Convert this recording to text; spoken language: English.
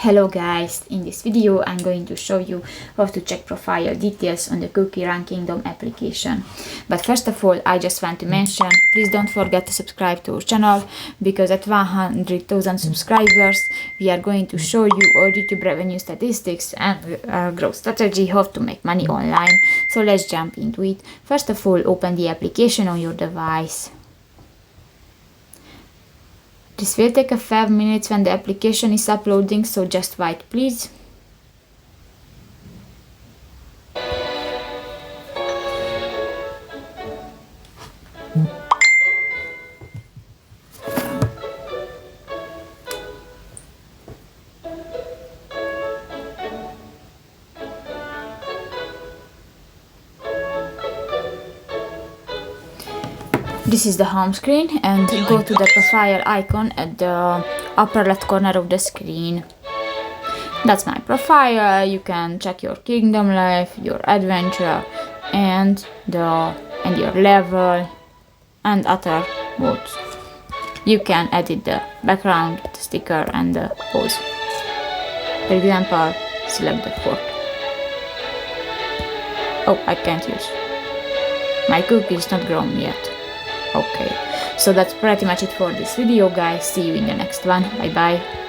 Hello guys, in this video I'm going to show you how to check profile details on the Cookie Run Kingdom application. But first of all, I just want to mention, please don't forget to subscribe to our channel, because at 100,000 subscribers we are going to show you our YouTube revenue statistics and growth strategy, how to make money online. So let's jump into it. First of all, open the application on your device. This will take a 5 minutes when the application is uploading, so just wait please. This is the home screen, and go to the profile icon at the upper left corner of the screen. That's my profile. You can check your kingdom life, your adventure, and your level and other modes. You can edit the background, the sticker, and the pose. For example, select the fort. Oh, I can't use. My cookie is not grown yet. Okay, so that's pretty much it for this video guys. See you in the next one. Bye bye.